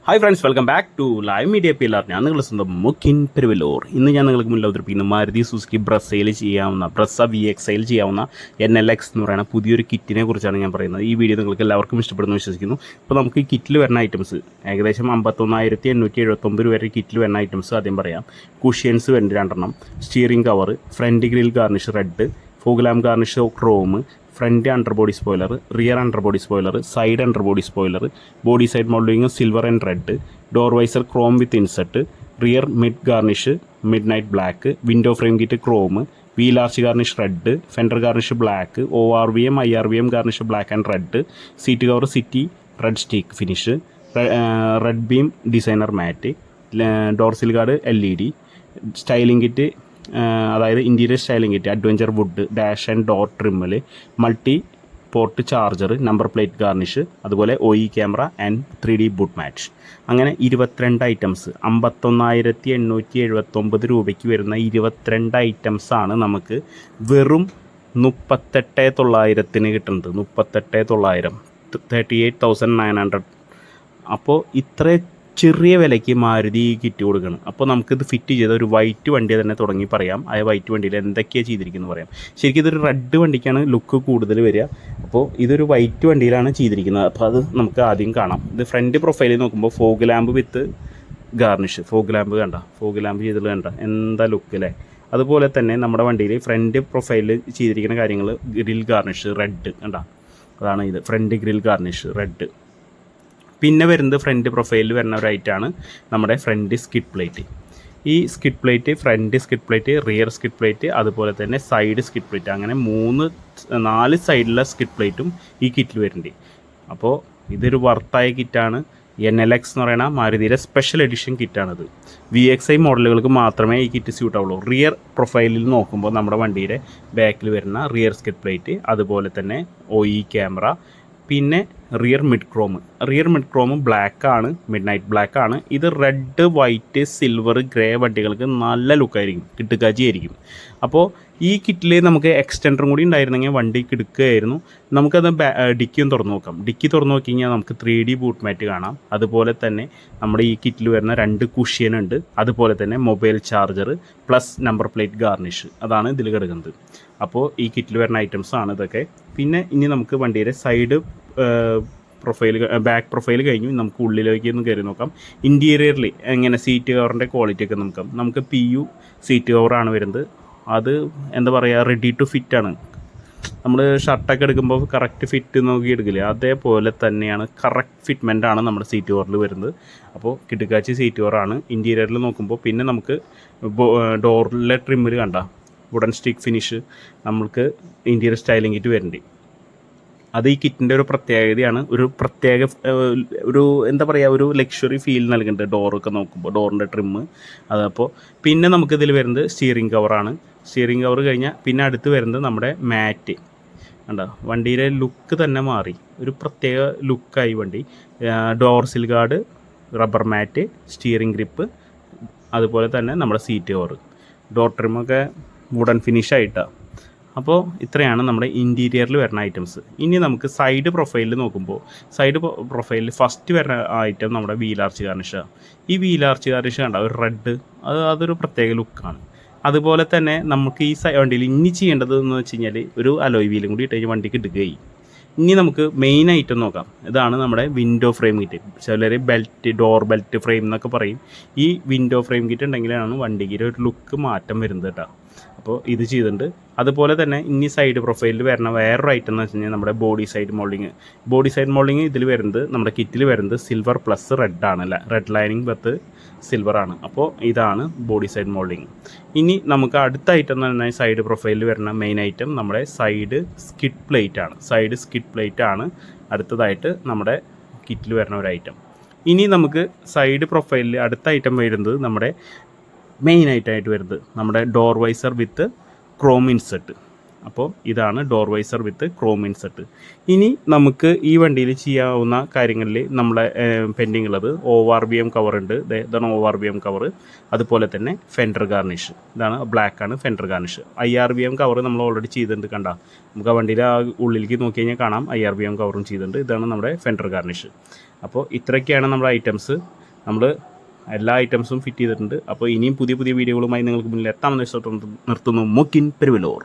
Hi friends, welcome back to Live Media Pillar. ഞാൻ നിങ്ങളുടെ സ്വന്തം മുക്കിൻ പെരുവല്ലൂർ. ഇന്ന് ഞാൻ നിങ്ങൾക്ക് മുന്നിൽ അവതരിപ്പിക്കുന്ന മാരുതി സുസുക്കി ബ്രസയിൽ ചെയ്യാവുന്ന VX-ൽ ചെയ്യാവുന്ന NLX എന്ന് പറയുന്ന പുതിയൊരു കിറ്റിനെ കുറിച്ചാണ് ഞാൻ പറയുന്നത്. ഈ വീഡിയോ നിങ്ങൾക്ക് എല്ലാവർക്കും ഇഷ്ടപ്പെടുന്നു വിശ്വസിക്കുന്നു. ഇപ്പോൾ നമുക്ക് ഈ കിറ്റിൽ വരുന്ന ഐറ്റംസ് ഏകദേശം 51,879 വരെ കിറ്റിൽ വരുന്ന ഐറ്റംസ് ആദ്യം പറയാം. കുഷ്യൻസ് വരുന്നുണ്ട് 2 steering cover, front grille garnish red, fog lamp garnish chrome, front under body spoiler, rear under body spoiler, side under body spoiler, body side moulding silver and red, door visor chrome with inset, rear mid garnish midnight black, window frame kit chrome, wheel arch garnish red, fender garnish black, ORVM IRVM garnish black and red, seat cover city red streak finish, red beam designer mat, ഡോർസിൽ guard LED, styling kit അതായത് interior styling kit adventure wood, dash and door ട്രിമ്മൽ, multi port charger, number plate garnish, അതുപോലെ OE camera and 3D boot mat. അങ്ങനെ 22 items 51,879 രൂപയ്ക്ക് വരുന്ന 22 ഐറ്റംസാണ് നമുക്ക് വെറും 38,900 കിട്ടുന്നത്. 38,900, 38,900. അപ്പോൾ ഇത്ര ചെറിയ വിലയ്ക്ക് മാരുതി കിറ്റ് കൊടുക്കണം. അപ്പോൾ നമുക്കിത് ഫിറ്റ് ചെയ്ത ഒരു വൈറ്റ് വണ്ടി തന്നെ തുടങ്ങി പറയാം. ആ വൈറ്റ് വണ്ടിയിൽ എന്തൊക്കെയാണ് ചെയ്തിരിക്കുന്നത് പറയാം. ശരിക്കും ഇതൊരു റെഡ് വണ്ടിക്കാണ് ലുക്ക് കൂടുതൽ വരിക. അപ്പോൾ ഇതൊരു വൈറ്റ് വണ്ടിയിലാണ് ചെയ്തിരിക്കുന്നത്. അപ്പോൾ അത് നമുക്ക് ആദ്യം കാണാം. ഇത് ഫ്രണ്ട് പ്രൊഫൈലിൽ നോക്കുമ്പോൾ ഫോഗ് ലാമ്പ് വിത്ത് ഗാർണിഷ്, ഫോഗ് ലാമ്പ് ചെയ്തിട്ട് കണ്ട എന്താ ലുക്ക് അല്ലേ. അതുപോലെ തന്നെ നമ്മുടെ വണ്ടിയിൽ ഫ്രണ്ട് പ്രൊഫൈലിൽ ചെയ്തിരിക്കുന്ന കാര്യങ്ങൾ ഗ്രിൽ ഗാർണിഷ് റെഡ് കണ്ട, അതാണ് ഇത് ഫ്രണ്ട് ഗ്രിൽ ഗാർണിഷ് റെഡ്. പിന്നെ വരുന്നത് ഫ്രണ്ട് പ്രൊഫൈലിൽ വരുന്ന ഒരു ഐറ്റമാണ് നമ്മുടെ ഫ്രണ്ട് സ്കിഡ് പ്ലേറ്റ്. ഈ skid plate, front skid plate, rear skid plate, അതുപോലെ തന്നെ സൈഡ് സ്കിഡ് പ്ലേറ്റ്, അങ്ങനെ 4 സൈഡിലെ സ്കിഡ് പ്ലേറ്റും ഈ കിറ്റിൽ വരുന്നുണ്ട്. അപ്പോൾ ഇതൊരു വർത്തായ കിറ്റാണ്. NLX എന്ന് പറയുന്ന മാരുതിയുടെ സ്പെഷ്യൽ എഡിഷൻ കിറ്റാണിത്. VXI മോഡലുകൾക്ക് മാത്രമേ ഈ കിറ്റ് സ്യൂട്ട് ആവുള്ളൂ. റിയർ പ്രൊഫൈലിൽ നോക്കുമ്പോൾ നമ്മുടെ വണ്ടിയുടെ ബാക്കിൽ വരുന്ന റിയർ സ്കിഡ് പ്ലേറ്റ്, അതുപോലെ തന്നെ OE ക്യാമറ, പിന്നെ റിയർ മിഡ് ക്രോം ബ്ലാക്കാണ്, മിഡ് നൈറ്റ് ബ്ലാക്കാണ്. ഇത് റെഡ്, വൈറ്റ്, സിൽവർ, ഗ്രേ വണ്ടികൾക്ക് നല്ല ലുക്കായിരിക്കും, കിട്ടുകാച്ചിയായിരിക്കും. അപ്പോൾ ഈ കിറ്റിൽ നമുക്ക് എക്സ്റ്റൻഡറും കൂടി ഉണ്ടായിരുന്നെങ്കിൽ വണ്ടി കിടക്കുകയായിരുന്നു. നമുക്കത് ഡിക്കിയും തുറന്നു നോക്കാം. ഡിക്കി തുറന്നു നോക്കി കഴിഞ്ഞാൽ നമുക്ക് 3D ബൂട്ട് മാറ്റ് കാണാം. അതുപോലെ തന്നെ നമ്മുടെ ഈ കിറ്റിൽ വരുന്ന 2 കുഷ്യനുണ്ട്. അതുപോലെ തന്നെ mobile charger plus number plate garnish, അതാണ് ഇതിൽ കിടക്കുന്നത്. അപ്പോൾ ഈ കിറ്റിൽ വരുന്ന ഐറ്റംസ് ആണ് ഇതൊക്കെ. പിന്നെ ഇനി നമുക്ക് വണ്ടിയുടെ സൈഡ് പ്രൊഫൈൽ, ബാക്ക് പ്രൊഫൈൽ കഴിഞ്ഞു. നമുക്ക് ഉള്ളിലേക്ക് ഒന്ന് കയറി നോക്കാം. ഇൻറ്റീരിയറിൽ എങ്ങനെ സീറ്റ് കവറിൻ്റെ ക്വാളിറ്റി ഒക്കെ നമുക്ക് PU സീറ്റ് കവറാണ് വരുന്നത്. അത് എന്താ പറയുക, റെഡി ടു ഫിറ്റാണ്. നമ്മൾ ഷർട്ടൊക്കെ എടുക്കുമ്പോൾ കറക്റ്റ് ഫിറ്റ് നോക്കി എടുക്കില്ലേ, അതേപോലെ തന്നെയാണ്, കറക്റ്റ് ഫിറ്റ്മെൻറ്റാണ് നമ്മുടെ സീറ്റ് കവറിൽ വരുന്നത്. അപ്പോൾ കിടുക്കാച്ചി സീറ്റ് കവറാണ് ഇൻറ്റീരിയറിൽ നോക്കുമ്പോൾ. പിന്നെ നമുക്ക് ഡോറിലെ ട്രിമ്മിൽ കണ്ട വുഡൻ സ്റ്റിക്ക് ഫിനിഷ് നമുക്ക് ഇൻറ്റീരിയർ സ്റ്റൈലിംഗ് കിറ്റ് വരുന്നുണ്ട്. അത് ഈ കിറ്റിൻ്റെ ഒരു പ്രത്യേകതയാണ്. ഒരു എന്താ പറയുക, ഒരു ലക്ഷറി ഫീൽ നൽകുന്നുണ്ട് ഡോറൊക്കെ നോക്കുമ്പോൾ, ഡോറിൻ്റെ ട്രിമ്മ് അതപ്പോൾ. പിന്നെ നമുക്കിതിൽ വരുന്നത് സ്റ്റിയറിംഗ് കവറാണ്. സ്റ്റിയറിംഗ് കവർ കഴിഞ്ഞാൽ പിന്നെ അടുത്ത് വരുന്നത് നമ്മുടെ മാറ്റ് കണ്ടോ. വണ്ടിയുടെ ലുക്ക് തന്നെ മാറി, ഒരു പ്രത്യേക ലുക്കായി വണ്ടി. Door sill guard, rubber mat, steering grip, അതുപോലെ തന്നെ നമ്മുടെ സീറ്റ് കവർ, ഡോർ ട്രിമ്മൊക്കെ വുഡൻ ഫിനിഷായിട്ടാണ്. അപ്പോൾ ഇത്രയാണ് നമ്മുടെ ഇൻറ്റീരിയറിൽ വരുന്ന ഐറ്റംസ്. ഇനി നമുക്ക് സൈഡ് പ്രൊഫൈലിൽ നോക്കുമ്പോൾ, സൈഡ് പ്രൊഫൈലിൽ ഫസ്റ്റ് വരുന്ന ഐറ്റം നമ്മുടെ വീൽ ആർച്ച് ഗാർണിഷാണ്. ഈ വീൽ ആർച്ച് ഗാർണിഷ് കണ്ട ഒരു റെഡ്, അതൊരു പ്രത്യേക ലുക്കാണ്. അതുപോലെ തന്നെ നമുക്ക് ഈ വണ്ടിയിൽ ഇനി ചെയ്യേണ്ടത് എന്ന് വെച്ച് കഴിഞ്ഞാൽ ഒരു അലോയ് വീലും കൂടി ഇട്ട് വണ്ടിക്ക് ഇടുകയായി. ഇനി നമുക്ക് മെയിൻ ഐറ്റം നോക്കാം. ഇതാണ് നമ്മുടെ വിൻഡോ ഫ്രെയിം കിറ്റ്. ചിലർ ഡോർ ബെൽറ്റ് ഫ്രെയിം എന്നൊക്കെ പറയും. ഈ വിൻഡോ ഫ്രെയിം കിറ്റ് ഉണ്ടെങ്കിലാണ് വണ്ടിക്ക് ഒരു ലുക്ക് മാറ്റം വരുന്നത് കേട്ടോ. അപ്പോൾ ഇത് ചെയ്തിട്ടുണ്ട്. അതുപോലെ തന്നെ ഇനി സൈഡ് പ്രൊഫൈലിൽ വരുന്ന വേറൊരു ഐറ്റം എന്ന് വെച്ച് കഴിഞ്ഞാൽ നമ്മുടെ ബോഡി സൈഡ് മോൾഡിങ് ഇതിൽ വരുന്നത്, നമ്മുടെ കിറ്റിൽ വരുന്നത് സിൽവർ പ്ലസ് റെഡ് ആണ്, അല്ല റെഡ് ലൈനിങ് വിത്ത് സിൽവർ ആണ്. അപ്പോൾ ഇതാണ് ബോഡി സൈഡ് മോൾഡിങ്. ഇനി നമുക്ക് അടുത്ത ഐറ്റം എന്ന് പറഞ്ഞാൽ സൈഡ് പ്രൊഫൈലിൽ വരുന്ന മെയിൻ ഐറ്റം നമ്മുടെ സൈഡ് സ്കിഡ് പ്ലേറ്റ് ആണ് അടുത്തതായിട്ട് നമ്മുടെ കിറ്റിൽ വരുന്ന ഒരു ഐറ്റം. ഇനി നമുക്ക് സൈഡ് പ്രൊഫൈലിൽ അടുത്ത ഐറ്റം വരുന്നത് നമ്മുടെ മെയിൻ ആയിട്ട് വരുന്നത് നമ്മുടെ ഡോർ വൈസർ വിത്ത് ക്രോം ഇൻസെറ്റ്. അപ്പോൾ ഇതാണ് ഡോർ വൈസർ വിത്ത് ക്രോം ഇൻസെറ്റ്. ഇനി നമുക്ക് ഈ വണ്ടിയിൽ ചെയ്യാവുന്ന കാര്യങ്ങളിൽ നമ്മളെ പെൻഡിങ് ഉള്ളത് ORVM കവറുണ്ട്. ഇതാണ് ORVM കവർ. അതുപോലെ തന്നെ ഫെൻഡർ ഗാർണിഷ്, ഇതാണ് ബ്ലാക്കാണ് ഫെൻഡർ ഗാർണിഷ്. IRVM കവർ നമ്മൾ ഓൾറെഡി ചെയ്തിട്ടുണ്ട് കണ്ട. നമുക്ക് ആ വണ്ടിയുടെ ആ ഉള്ളിലേക്ക് നോക്കി കഴിഞ്ഞാൽ കാണാം IRVM കവറും ചെയ്തിട്ടുണ്ട്. ഇതാണ് നമ്മുടെ ഫെൻഡർ ഗാർണിഷ്. അപ്പോൾ ഇത്രയൊക്കെയാണ് നമ്മുടെ ഐറ്റംസ്. നമ്മൾ എല്ലാ ഐറ്റംസും ഫിറ്റ് ചെയ്തിട്ടുണ്ട്. അപ്പോൾ ഇനിയും പുതിയ പുതിയ വീഡിയോകളുമായി നിങ്ങൾക്ക് മുന്നിൽ എത്താമെന്ന് ഇഷ്ടം നിർത്തുന്നു. മുക്കിൻ പെരുവലൂർ.